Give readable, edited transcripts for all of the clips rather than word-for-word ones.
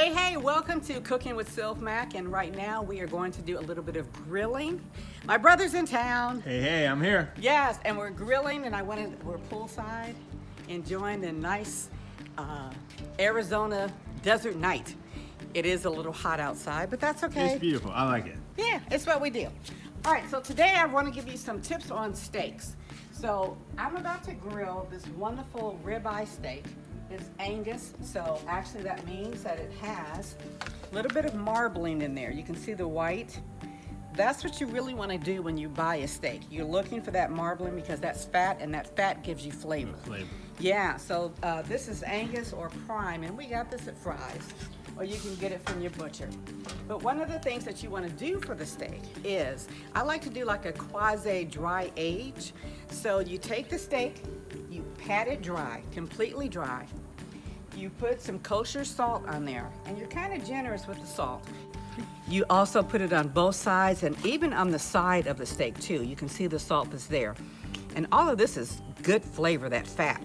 Hey, welcome to Cooking with Sylv Mac, and right now we are going to do a little bit of grilling. My brother's in town. Hey, I'm here. Yes, and we're grilling, and we're poolside, enjoying the nice Arizona desert night. It is a little hot outside, but that's okay. It's beautiful. I like it. Yeah, it's what we do. All right, so today I want to give you some tips on steaks. So I'm about to grill this wonderful ribeye steak. It's Angus, so actually that means that it has a little bit of marbling in there. You can see the white. That's what you really want to do when you buy a steak. You're looking for that marbling because that's fat, and that fat gives you flavor. Yeah, so this is Angus or prime, and we got this at Fry's, or you can get it from your butcher. But one of the things that you want to do for the steak is, I like to do like a quasi dry age. So you take the steak, you pat it dry, completely dry. You put some kosher salt on there, and you're kind of generous with the salt. You also put it on both sides and even on the side of the steak too. You can see the salt that's there. And all of this is good flavor, that fat.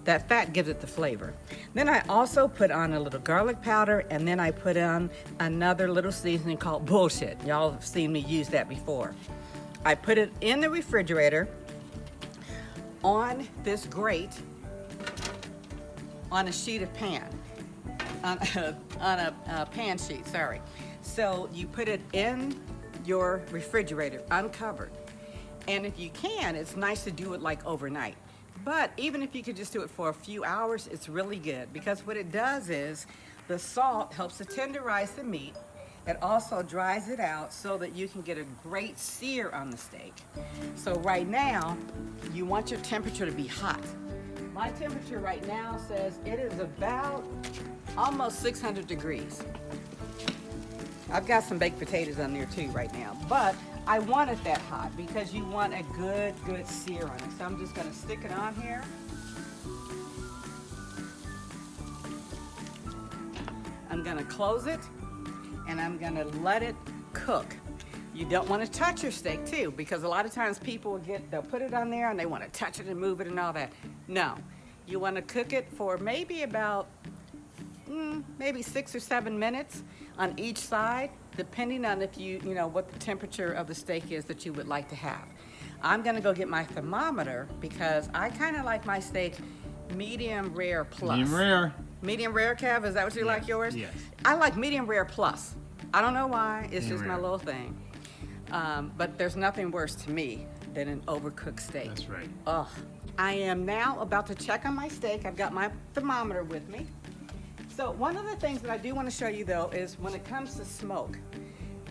That fat gives it the flavor. Then I also put on a little garlic powder, and then I put on another little seasoning called bullshit. Y'all have seen me use that before. I put it in the refrigerator on this grate on a sheet of pan, on a pan sheet, sorry. So you put it in your refrigerator, uncovered. And if you can, it's nice to do it like overnight. But even if you could just do it for a few hours, it's really good, because what it does is the salt helps to tenderize the meat. It also dries it out so that you can get a great sear on the steak. So right now, you want your temperature to be hot. My temperature right now says it is about almost 600 degrees. I've got some baked potatoes on there too right now, but I want it that hot because you want a good sear on it. So I'm just gonna stick it on here. I'm gonna close it, and I'm gonna let it cook. You don't want to touch your steak too, because a lot of times people they'll put it on there and they want to touch it and move it and all that. No, you want to cook it for maybe about maybe 6 or 7 minutes on each side, depending on if you know what the temperature of the steak is that you would like to have. I'm gonna go get my thermometer because I kind of like my steak medium rare plus. Medium rare. Medium rare, Kev, is that what you like yours? Yes. I like medium rare plus. I don't know why, it's Medium just my rare. little thing. But there's nothing worse to me than an overcooked steak. That's right. Ugh. I am now about to check on my steak. I've got my thermometer with me. So one of the things that I do want to show you though is when it comes to smoke,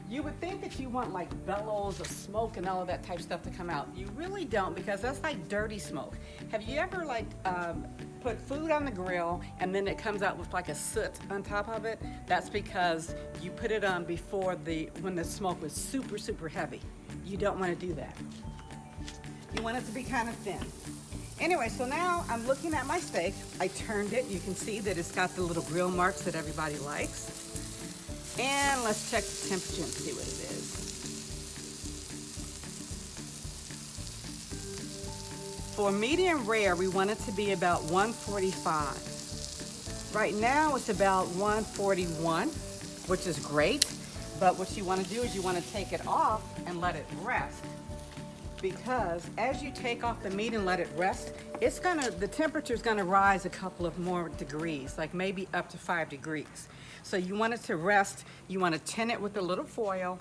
you would think that you want like bellows of smoke and all of that type of stuff to come out. You really don't, because that's like dirty smoke. Have you ever like put food on the grill and then it comes out with like a soot on top of it? That's because you put it on before when the smoke was super heavy. You don't want to do that. You want it to be kind of thin. Anyway, so now I'm looking at my steak. I turned it. You can see that it's got the little grill marks that everybody likes. And let's check the temperature and see what it is. For medium rare, we want it to be about 145. Right now, it's about 141, which is great. But what you want to do is you want to take it off and let it rest. Because as you take off the meat and let it rest, the temperature's gonna rise a couple of more degrees, like maybe up to 5 degrees. So you want it to rest. You want to tin it with a little foil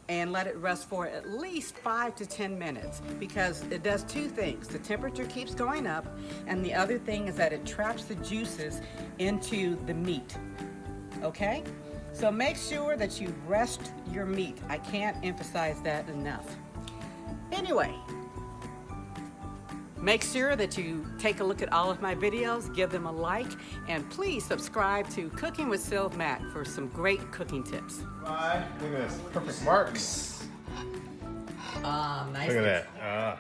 and let it rest for at least 5 to 10 minutes, because it does two things. The temperature keeps going up, and the other thing is that it traps the juices into the meat, okay? So make sure that you rest your meat. I can't emphasize that enough. Anyway, make sure that you take a look at all of my videos, give them a like, and please subscribe to Cooking with Sylv Mac for some great cooking tips. Bye. Look at this. Perfect marks. Nice. Look at that.